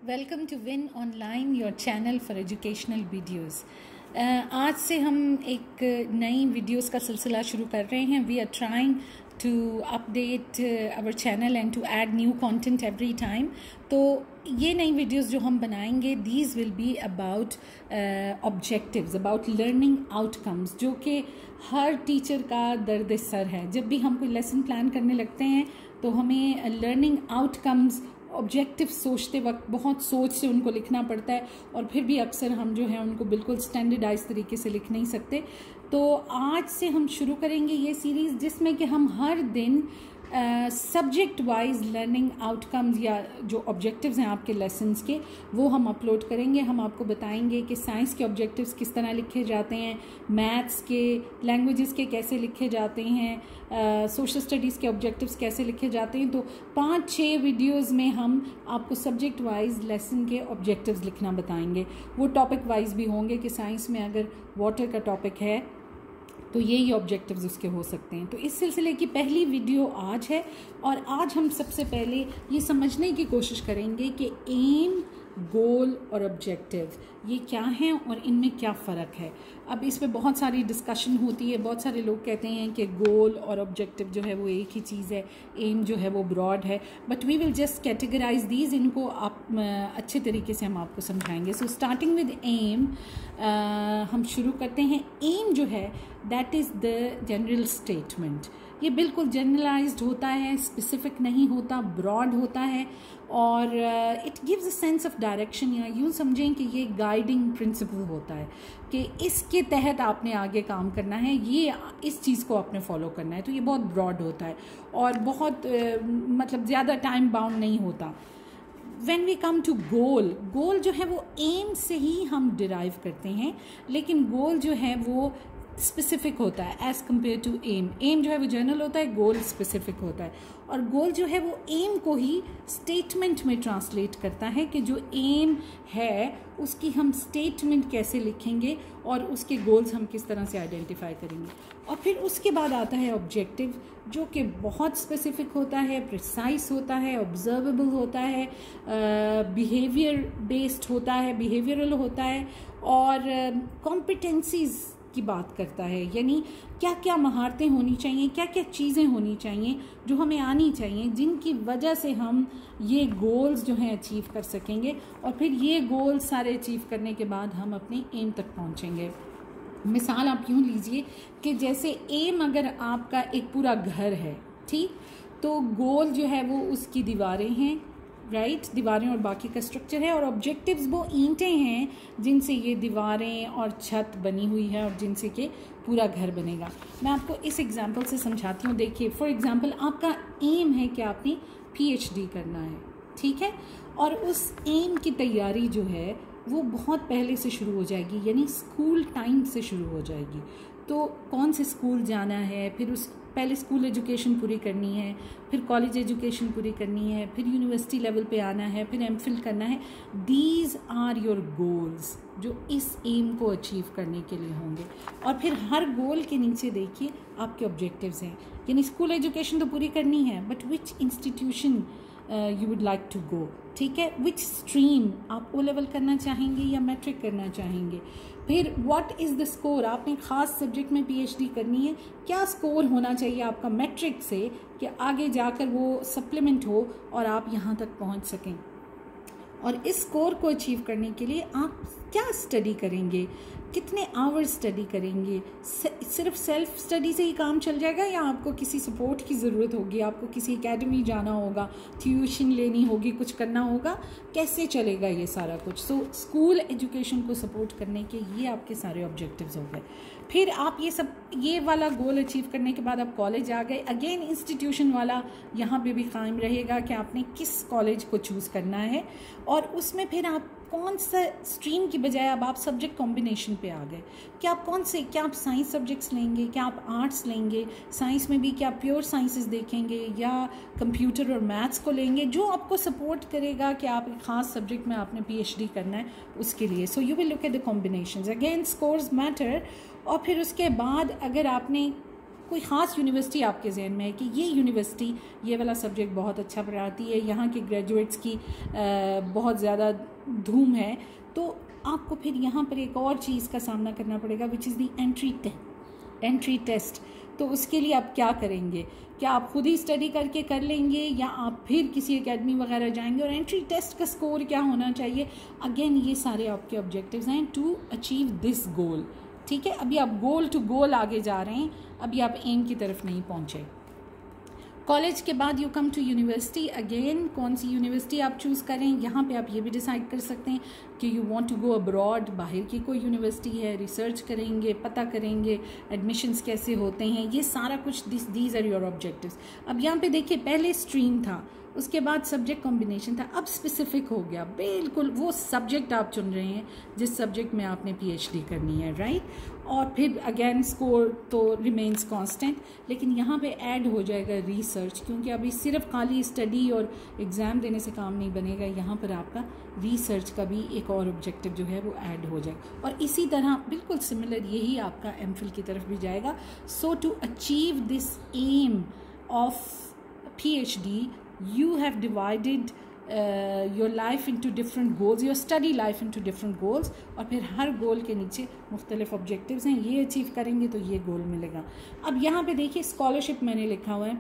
Welcome to win online your channel for educational videos. आज से हम एक नई वीडियोज़ का सिलसिला शुरू कर रहे हैं। We are trying to update our channel and to add new content every time. तो ये नई वीडियोज़ जो हम बनाएंगे these will be about objectives, about learning outcomes, जो कि हर टीचर का दर्द सर है। जब भी हम कोई लेसन प्लान करने लगते हैं तो हमें लर्निंग आउटकम्स ऑब्जेक्टिव सोचते वक्त बहुत सोच से उनको लिखना पड़ता है, और फिर भी अक्सर हम जो है उनको बिल्कुल स्टैंडर्डाइज तरीके से लिख नहीं सकते। तो आज से हम शुरू करेंगे ये सीरीज़ जिसमें कि हम हर दिन सब्जेक्ट वाइज लर्निंग आउटकम्स या जो ऑब्जेक्टिव्स हैं आपके लेसन्स के वो हम अपलोड करेंगे। हम आपको बताएंगे कि साइंस के ऑब्जेक्टिव्स किस तरह लिखे जाते हैं, मैथ्स के, लैंग्वेजेस के कैसे लिखे जाते हैं, सोशल स्टडीज़ के ऑब्जेक्टिव्स कैसे लिखे जाते हैं। तो 5-6 वीडियोज़ में हम आपको सब्जेक्ट वाइज लेसन के ऑब्जेक्टिव्स लिखना बताएंगे। वो टॉपिक वाइज भी होंगे कि साइंस में अगर वाटर का टॉपिक है तो यही ऑब्जेक्टिव्स उसके हो सकते हैं। तो इस सिलसिले की पहली वीडियो आज है, और आज हम सबसे पहले ये समझने की कोशिश करेंगे कि एम, गोल और ऑब्जेक्टिव ये क्या हैं और इनमें क्या फ़र्क है। अब इस पे बहुत सारी डिस्कशन होती है। बहुत सारे लोग कहते हैं कि गोल और ऑब्जेक्टिव जो है वो एक ही चीज़ है, एम जो है वो ब्रॉड है, but we will just categorize these. इनको आप अच्छे तरीके से हम आपको समझाएंगे। सो स्टार्टिंग विद एम, हम शुरू करते हैं। एम जो है that is the general statement. ये बिल्कुल जनरलाइज्ड होता है, स्पेसिफिक नहीं होता, ब्रॉड होता है, और it gives a sense of direction, या यूँ समझें कि ये गाइडिंग प्रिंसिपल होता है कि इसके तहत आपने आगे काम करना है, ये इस चीज़ को आपने फॉलो करना है। तो ये बहुत ब्रॉड होता है और बहुत मतलब ज़्यादा टाइम बाउंड नहीं होता। When we come to goal, गोल जो है वो एम से ही हम डिराइव करते हैं, लेकिन गोल जो है वो स्पेसिफिक होता है as compared to aim. Aim जो है वो जनरल होता है, गोल स्पेसिफिक होता है, और गोल जो है वो एम को ही स्टेटमेंट में ट्रांसलेट करता है कि जो एम है उसकी हम स्टेटमेंट कैसे लिखेंगे और उसके गोल्स हम किस तरह से आइडेंटिफाई करेंगे। और फिर उसके बाद आता है ऑब्जेक्टिव, जो कि बहुत स्पेसिफिक होता है, प्रिसाइज होता है, ऑब्जर्वेबल होता है, बिहेवियर बेस्ड होता है, बिहेवियरल होता है, और कॉम्पिटेंसीज की बात करता है। यानी क्या क्या महारतें होनी चाहिए, क्या क्या चीज़ें होनी चाहिए जो हमें आनी चाहिए, जिनकी वजह से हम ये गोल्स जो हैं अचीव कर सकेंगे, और फिर ये गोल्स सारे अचीव करने के बाद हम अपने एम तक पहुंचेंगे। मिसाल आप यूँ लीजिए कि जैसे एम अगर आपका एक पूरा घर है, ठीक, तो गोल जो है वो उसकी दीवारें हैं, राइट, दीवारें और बाकी का स्ट्रक्चर है, और ऑब्जेक्टिव्स वो ईंटें हैं जिनसे ये दीवारें और छत बनी हुई है और जिनसे कि पूरा घर बनेगा। मैं आपको इस एग्जांपल से समझाती हूँ। देखिए, फॉर एग्जांपल आपका एम है कि आपने पीएचडी करना है, ठीक है, और उस एम की तैयारी जो है वो बहुत पहले से शुरू हो जाएगी, यानी स्कूल टाइम से शुरू हो जाएगी। तो कौन से स्कूल जाना है, फिर उस पहले स्कूल एजुकेशन पूरी करनी है, फिर कॉलेज एजुकेशन पूरी करनी है, फिर यूनिवर्सिटी लेवल पे आना है, फिर एमफिल करना है। दीज आर योर गोल्स जो इस एम को अचीव करने के लिए होंगे। और फिर हर गोल के नीचे देखिए आपके ऑब्जेक्टिव्स हैं, यानी स्कूल एजुकेशन तो पूरी करनी है, but which institution you would like to go, ठीक है, विच स्ट्रीम, आप ओ लेवल करना चाहेंगे या मैट्रिक करना चाहेंगे। फिर व्हाट इज़ द स्कोर, आपने ख़ास सब्जेक्ट में पीएचडी करनी है, क्या स्कोर होना चाहिए आपका मैट्रिक से कि आगे जाकर वो सप्लीमेंट हो और आप यहाँ तक पहुँच सकें। और इस स्कोर को अचीव करने के लिए आप क्या स्टडी करेंगे, कितने आवर्स स्टडी करेंगे, सिर्फ सेल्फ स्टडी से ही काम चल जाएगा या आपको किसी सपोर्ट की ज़रूरत होगी, आपको किसी एकेडमी जाना होगा, ट्यूशन लेनी होगी, कुछ करना होगा, कैसे चलेगा ये सारा कुछ। सो स्कूल एजुकेशन को सपोर्ट करने के ये आपके सारे ऑब्जेक्टिव्स हो गए। फिर आप ये वाला गोल अचीव करने के बाद आप कॉलेज आ गए। अगेन इंस्टीट्यूशन वाला यहाँ पे भी कायम रहेगा कि आपने किस कॉलेज को चूज़ करना है, और उसमें फिर आप कौन सा स्ट्रीम की बजाय अब आप सब्जेक्ट कॉम्बिनेशन पे आ गए कि आप क्या आप साइंस सब्जेक्ट्स लेंगे, क्या आप आर्ट्स लेंगे, साइंस में भी क्या प्योर साइंसेस देखेंगे या कंप्यूटर और मैथ्स को लेंगे, जो आपको सपोर्ट करेगा कि आप एक ख़ास सब्जेक्ट में आपने पीएचडी करना है उसके लिए। So you will look at the combinations. Again scores matter. और फिर उसके बाद अगर आपने कोई ख़ास यूनिवर्सिटी आपके जहन में है कि ये यूनिवर्सिटी ये वाला सब्जेक्ट बहुत अच्छा पढ़ाती है, यहाँ के ग्रेजुएट्स की बहुत ज़्यादा धूम है, तो आपको फिर यहाँ पर एक और चीज़ का सामना करना पड़ेगा, which is the entry test. तो उसके लिए आप क्या करेंगे? क्या आप खुद ही स्टडी करके कर लेंगे या आप फिर किसी एकेडमी वगैरह जाएंगे? और एंट्री टेस्ट का स्कोर क्या होना चाहिए? अगेन ये सारे आपके ऑब्जेक्टिव्स हैं टू अचीव दिस गोल। ठीक है, अभी आप गोल टू गोल आगे जा रहे हैं, अभी आप एम की तरफ नहीं पहुंचे। कॉलेज के बाद you come to university. Again कौन सी यूनिवर्सिटी आप चूज़ करें, यहाँ पे आप ये भी डिसाइड कर सकते हैं कि you want to go abroad, बाहर की कोई यूनिवर्सिटी है, रिसर्च करेंगे, पता करेंगे एडमिशन्स कैसे होते हैं, ये सारा कुछ दीज आर योर ऑब्जेक्टिव्स। अब यहाँ पे देखिए पहले स्ट्रीम था, उसके बाद सब्जेक्ट कॉम्बिनेशन था, अब स्पेसिफिक हो गया, बिल्कुल वो सब्जेक्ट आप चुन रहे हैं जिस सब्जेक्ट में आपने पीएचडी करनी है, राइट। और फिर अगेन स्कोर तो रिमेन्स कांस्टेंट, लेकिन यहाँ पे ऐड हो जाएगा रिसर्च, क्योंकि अभी सिर्फ खाली स्टडी और एग्ज़ाम देने से काम नहीं बनेगा, यहाँ पर आपका रिसर्च का भी एक और ऑब्जेक्टिव जो है वो ऐड हो जाएगा। और इसी तरह बिल्कुल सिमिलर यही आपका एमफिल की तरफ भी जाएगा। So to achieve this aim of PhD you have divided your life into different goals, your study life into different goals, और फिर हर गोल के नीचे मुख्तलिफ ऑब्जेक्टिव्स हैं, ये अचीव करेंगे तो ये गोल मिलेगा। अब यहाँ पे देखिए स्कॉलरशिप मैंने लिखा हुआ है,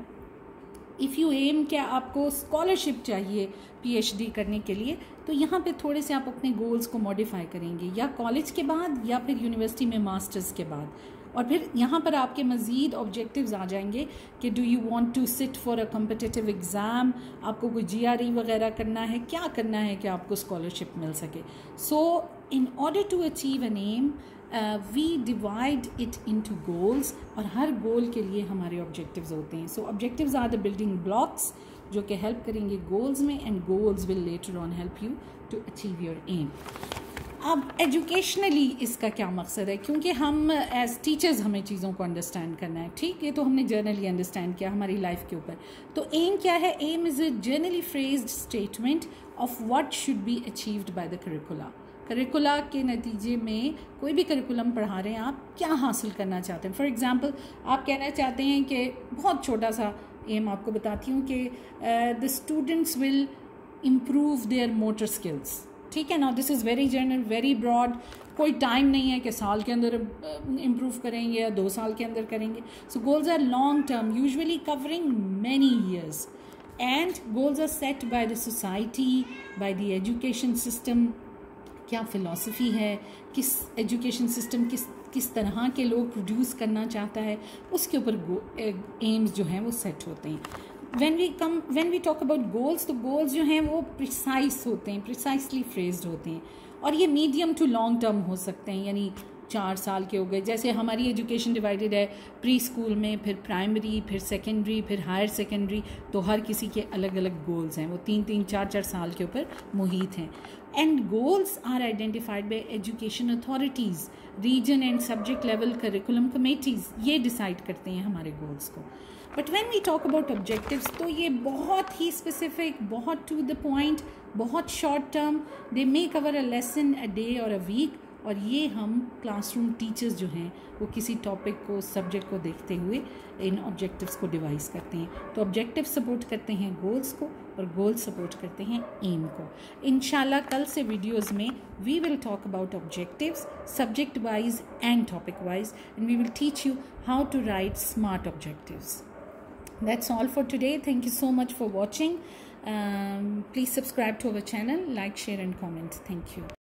इफ़ यू एम, क्या आपको स्कॉलरशिप चाहिए पीएचडी करने के लिए, तो यहाँ पे थोड़े से आप अपने गोल्स को मॉडिफाई करेंगे, या कॉलेज के बाद या फिर यूनिवर्सिटी में मास्टर्स के बाद। और फिर यहाँ पर आपके मज़ीद ऑब्जेक्टिव्स आ जाएंगे कि do you want to sit for a competitive exam, आपको कोई जीआरई वगैरह करना है, क्या करना है कि आपको स्कॉलरशिप मिल सके। So in order to achieve an aim we divide it into goals, और हर गोल के लिए हमारे ऑब्जेक्टिव्स होते हैं। So objectives are the building blocks जो कि हेल्प करेंगे गोल्स में, and goals will later on help you to achieve your aim. अब एजुकेशनली इसका क्या मकसद है, क्योंकि हम एज टीचर्स हमें चीज़ों को अंडरस्टैंड करना है, ठीक है, तो हमने जर्नली अंडरस्टैंड किया हमारी लाइफ के ऊपर। तो एम क्या है? Aim is a generally phrased statement of what should be achieved by the curricula. Curricula के नतीजे में कोई भी करिकुलम पढ़ा रहे हैं, आप क्या हासिल करना चाहते हैं। फॉर एग्ज़ाम्पल आप कहना चाहते हैं कि बहुत छोटा सा एम आपको बताती हूँ कि the students will improve their motor skills, ठीक है ना। This is very general, very broad, कोई टाइम नहीं है कि साल के अंदर इम्प्रूव करेंगे या 2 साल के अंदर करेंगे। So goals are long term, usually covering many years, and goals are set by the society, by the education system. क्या फ़िलॉसफी है, किस एजुकेशन सिस्टम किस तरह के लोग प्रोड्यूस करना चाहता है, उसके ऊपर एम्स जो हैं वो सेट होते हैं। when we talk about goals, तो goals जो हैं वो प्रिसाइस होते हैं, प्रिसाइसली फ्रेज्ड होते हैं, और ये मीडियम टू लॉन्ग टर्म हो सकते हैं, यानी 4 साल के हो गए। जैसे हमारी एजुकेशन डिवाइडेड है प्री स्कूल में, फिर प्राइमरी, फिर सेकेंडरी, फिर हायर सेकेंडरी, तो हर किसी के अलग अलग गोल्स हैं, वो 3-3, 4-4 साल के ऊपर मुहित हैं। And goals are identified by education authorities, region and subject level curriculum committees, ये डिसाइड करते हैं हमारे गोल्स को। But when we talk about objectives, तो ये बहुत ही स्पेसिफिक, बहुत टू द पॉइंट, बहुत short term, they may cover a lesson a day और अ वीक, और ये हम क्लासरूम टीचर्स जो हैं वो किसी टॉपिक को, सब्जेक्ट को देखते हुए इन ऑब्जेक्टिव्स को डिवाइस करते हैं। तो ऑब्जेक्टिव सपोर्ट करते हैं गोल्स को, और गोल्स सपोर्ट करते हैं एम को। इंशाल्लाह कल से वीडियोस में we will talk about objectives subject wise and topic wise, and we will teach you how to write smart objectives. That's all for today. Thank you so much for watching. Please subscribe to our channel, like, share and comment. Thank you.